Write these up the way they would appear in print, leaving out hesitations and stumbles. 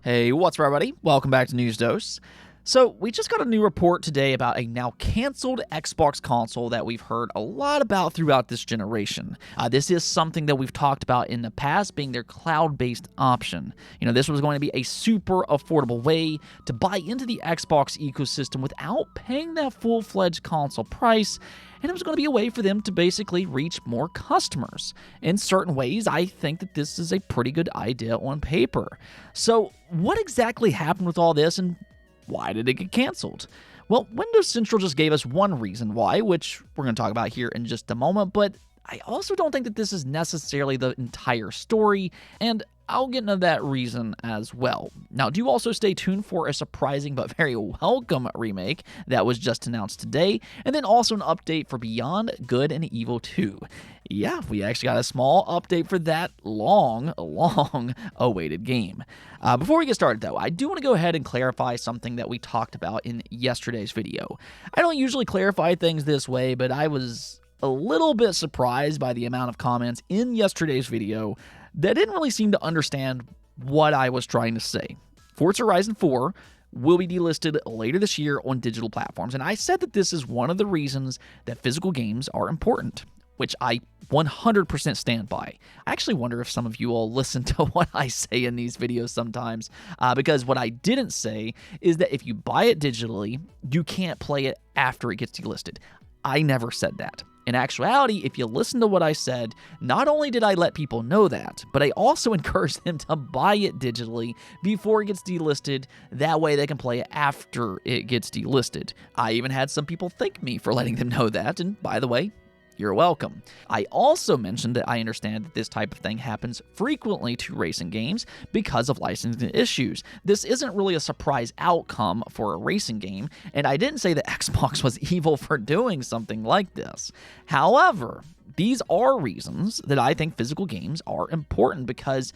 Hey, what's up, everybody? Welcome back to News Dose. So, we just got a new report today about a now canceled Xbox console that we've heard a lot about throughout this generation. This is something that we've talked about in the past, being their cloud-based option. This was going to be a super affordable way to buy into the Xbox ecosystem without paying that full-fledged console price, and it was going to be a way for them to basically reach more customers. In certain ways, I think that this is a pretty good idea on paper. So, what exactly happened with all this, and why did it get canceled? Well, Windows Central just gave us one reason why, which we're going to talk about here in just a moment, but I also don't think that this is necessarily the entire story, and I'll get into that reason as well. Now, do also stay tuned for a surprising but very welcome remake that was just announced today, and then also an update for Beyond Good and Evil 2. Yeah, we actually got a small update for that long awaited game. Before we get started, though, I do want to go ahead and clarify something that we talked about in yesterday's video. I don't usually clarify things this way, but I was a little bit surprised by the amount of comments in yesterday's video that didn't really seem to understand what I was trying to say. Forza Horizon 4 will be delisted later this year on digital platforms, and I said that this is one of the reasons that physical games are important, which I 100% stand by. I actually wonder if some of you all listen to what I say in these videos sometimes, because what I didn't say is that if you buy it digitally, you can't play it after it gets delisted. I never said that. In actuality, if you listen to what I said, not only did I let people know that, but I also encouraged them to buy it digitally before it gets delisted. That way they can play it after it gets delisted. I even had some people thank me for letting them know that, and by the way, you're welcome. I also mentioned that I understand that this type of thing happens frequently to racing games because of licensing issues. This isn't really a surprise outcome for a racing game, and I didn't say that Xbox was evil for doing something like this. However, these are reasons that I think physical games are important because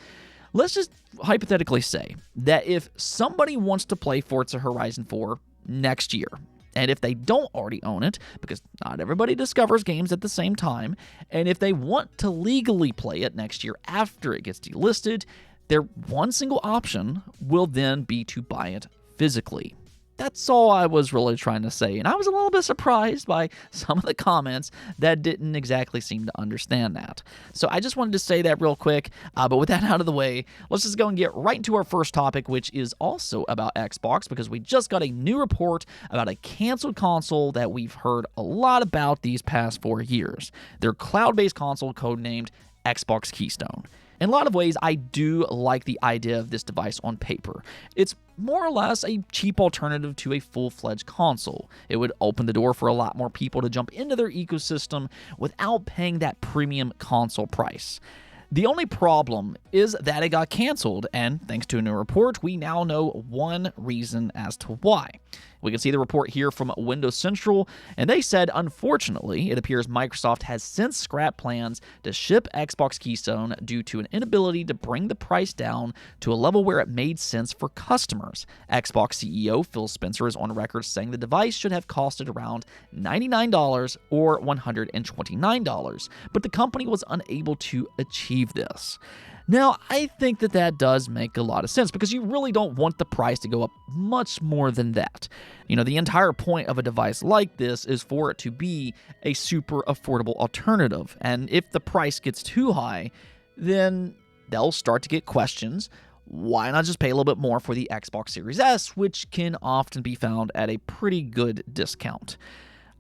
let's just hypothetically say that if somebody wants to play Forza Horizon 4 next year, and if they don't already own it, because not everybody discovers games at the same time, and if they want to legally play it next year after it gets delisted, their one single option will then be to buy it physically. That's all I was really trying to say, and I was a little bit surprised by some of the comments that didn't exactly seem to understand that. So I just wanted to say that real quick, but with that out of the way, let's just go and get right into our first topic, which is also about Xbox, because we just got a new report about a canceled console that we've heard a lot about these past 4 years. Their cloud-based console codenamed Xbox Keystone. In a lot of ways, I do like the idea of this device on paper. It's more or less a cheap alternative to a full-fledged console. It would open the door for a lot more people to jump into their ecosystem without paying that premium console price. The only problem is that it got canceled, and thanks to a new report, we now know one reason as to why. We can see the report here from Windows Central, and they said, unfortunately, it appears Microsoft has since scrapped plans to ship Xbox Keystone due to an inability to bring the price down to a level where it made sense for customers. Xbox CEO Phil Spencer is on record saying the device should have costed around $99 or $129, but the company was unable to achieve this. Now, I think that does make a lot of sense because you really don't want the price to go up much more than that. The entire point of a device like this is for it to be a super affordable alternative. And if the price gets too high, then they'll start to get questions. Why not just pay a little bit more for the Xbox Series S, which can often be found at a pretty good discount?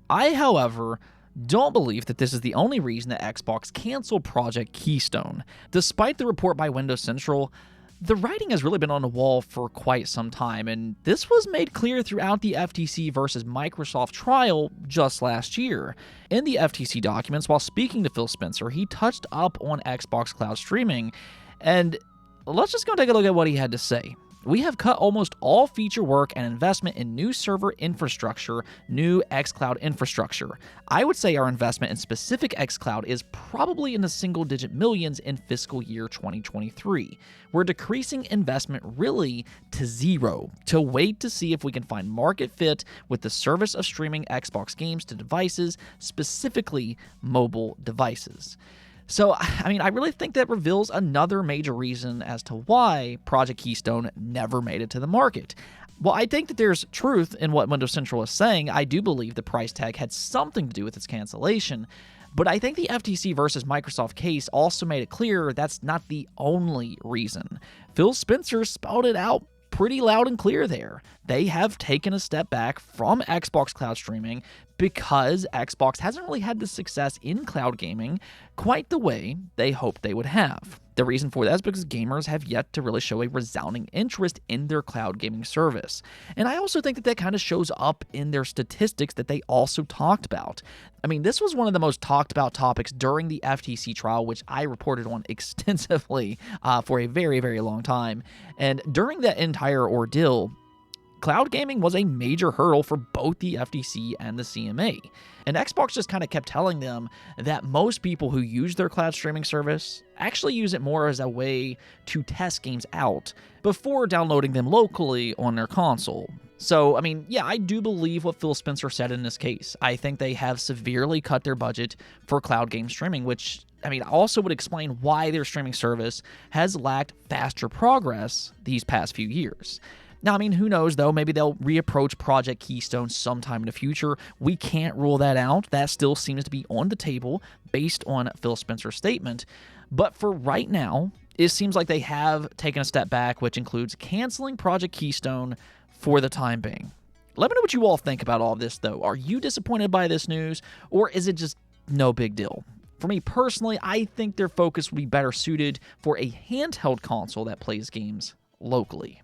I, however, don't believe that this is the only reason that Xbox canceled Project Keystone. Despite the report by Windows Central, the writing has really been on the wall for quite some time, and this was made clear throughout the FTC versus Microsoft trial just last year. In the FTC documents, while speaking to Phil Spencer, he touched up on Xbox Cloud streaming, and let's just go take a look at what he had to say. We have cut almost all feature work and investment in new server infrastructure, new xCloud infrastructure. I would say our investment in specific xCloud is probably in the single-digit millions in fiscal year 2023. We're decreasing investment really to zero to wait to see if we can find market fit with the service of streaming Xbox games to devices, specifically mobile devices. So, I mean, I really think that reveals another major reason as to why Project Keystone never made it to the market. Well, I think that there's truth in what Windows Central is saying. I do believe the price tag had something to do with its cancellation, but I think the FTC versus Microsoft case also made it clear that's not the only reason. Phil Spencer spelled it out pretty loud and clear there. They have taken a step back from Xbox cloud streaming because Xbox hasn't really had the success in cloud gaming quite the way they hoped they would have. The reason for that is because gamers have yet to really show a resounding interest in their cloud gaming service. And I also think that that kind of shows up in their statistics that they also talked about. I mean, this was one of the most talked about topics during the FTC trial, which I reported on extensively for a very, very long time. And during that entire ordeal, cloud gaming was a major hurdle for both the FTC and the CMA. And Xbox just kind of kept telling them that most people who use their cloud streaming service actually use it more as a way to test games out before downloading them locally on their console. So, I mean, yeah, I do believe what Phil Spencer said in this case. I think they have severely cut their budget for cloud game streaming, which, I mean, also would explain why their streaming service has lacked faster progress these past few years. Now, I mean, who knows, though? Maybe they'll reapproach Project Keystone sometime in the future. We can't rule that out. That still seems to be on the table based on Phil Spencer's statement. But for right now, it seems like they have taken a step back, which includes canceling Project Keystone for the time being. Let me know what you all think about all of this, though. Are you disappointed by this news, or is it just no big deal? For me personally, I think their focus would be better suited for a handheld console that plays games locally.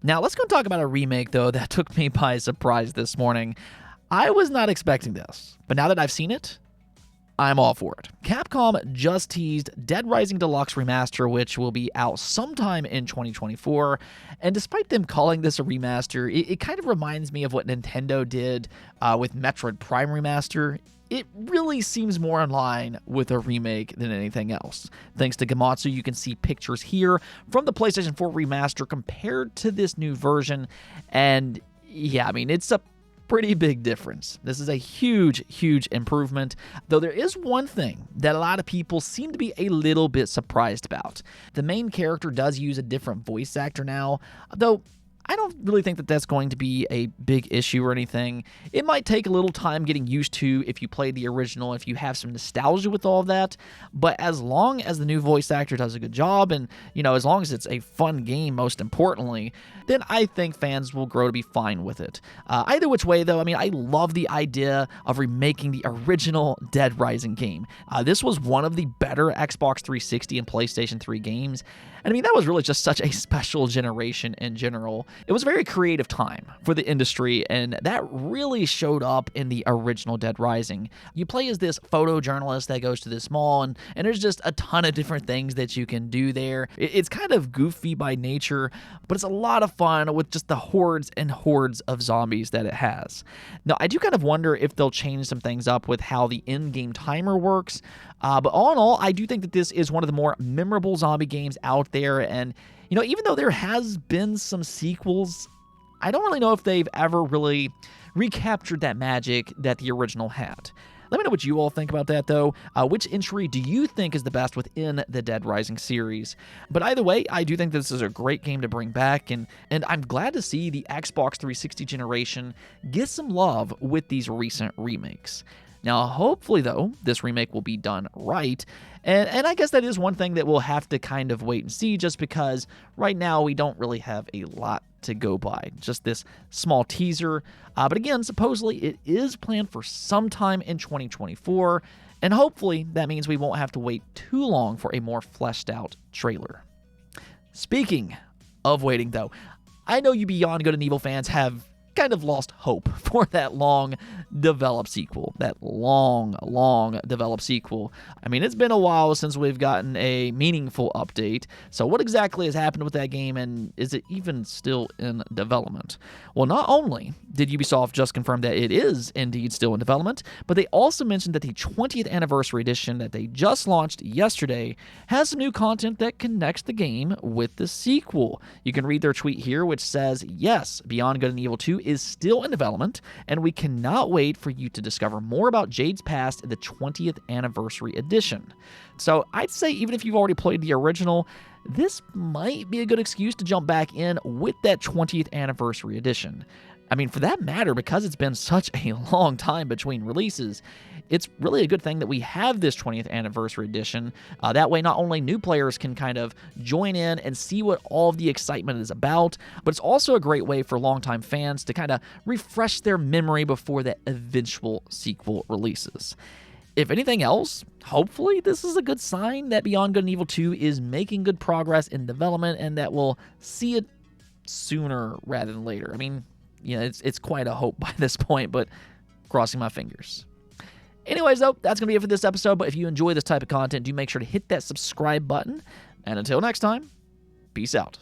Now, let's go talk about a remake, though, that took me by surprise this morning. I was not expecting this, but now that I've seen it, I'm all for it. Capcom just teased Dead Rising Deluxe Remaster, which will be out sometime in 2024, and despite them calling this a remaster, it kind of reminds me of what Nintendo did with Metroid Prime Remaster. It really seems more in line with a remake than anything else. Thanks to Gematsu, you can see pictures here from the PlayStation 4 remaster compared to this new version, and yeah, I mean, it's a pretty big difference. This is a huge, huge improvement, though there is one thing that a lot of people seem to be a little bit surprised about. The main character does use a different voice actor now, though I don't really think that that's going to be a big issue or anything. It might take a little time getting used to if you play the original, if you have some nostalgia with all of that, but as long as the new voice actor does a good job and, you know, as long as it's a fun game, most importantly, then I think fans will grow to be fine with it. Either which way, though, I mean, I love the idea of remaking the original Dead Rising game. This was one of the better Xbox 360 and PlayStation 3 games, and I mean, that was really just such a special generation in general. It was a very creative time for the industry, and that really showed up in the original Dead Rising. You play as this photojournalist that goes to this mall, and there's just a ton of different things that you can do there. It's kind of goofy by nature, but it's a lot of fun with just the hordes and hordes of zombies that it has. Now, I do kind of wonder if they'll change some things up with how the in-game timer works, but all in all, I do think that this is one of the more memorable zombie games out there, and you know, even though there has been some sequels, I don't really know if they've ever really recaptured that magic that the original had. Let me know what you all think about that, though. Which entry do you think is the best within the Dead Rising series? But either way, I do think this is a great game to bring back, and I'm glad to see the Xbox 360 generation get some love with these recent remakes. Now, hopefully, though, this remake will be done right, and I guess that is one thing that we'll have to kind of wait and see, just because right now we don't really have a lot to go by. Just this small teaser, but again, supposedly it is planned for sometime in 2024, and hopefully that means we won't have to wait too long for a more fleshed out trailer. Speaking of waiting, though, I know you Beyond Good and Evil fans have kind of lost hope for that long developed sequel. That long developed sequel. I mean, it's been a while since we've gotten a meaningful update. So what exactly has happened with that game, and is it even still in development? Well, not only did Ubisoft just confirm that it is indeed still in development, but they also mentioned that the 20th anniversary edition that they just launched yesterday has some new content that connects the game with the sequel. You can read their tweet here, which says, yes, Beyond Good and Evil 2 is still in development, and we cannot wait for you to discover more about Jade's past in the 20th Anniversary Edition. So I'd say even if you've already played the original, this might be a good excuse to jump back in with that 20th Anniversary Edition. I mean, for that matter, because it's been such a long time between releases, it's really a good thing that we have this 20th Anniversary Edition. That way, not only new players can kind of join in and see what all of the excitement is about, but it's also a great way for longtime fans to kind of refresh their memory before that eventual sequel releases. If anything else, hopefully this is a good sign that Beyond Good and Evil 2 is making good progress in development and that we'll see it sooner rather than later. I mean, it's quite a hope by this point, but crossing my fingers. Anyways, though, that's going to be it for this episode, but if you enjoy this type of content, do make sure to hit that subscribe button, and until next time, peace out.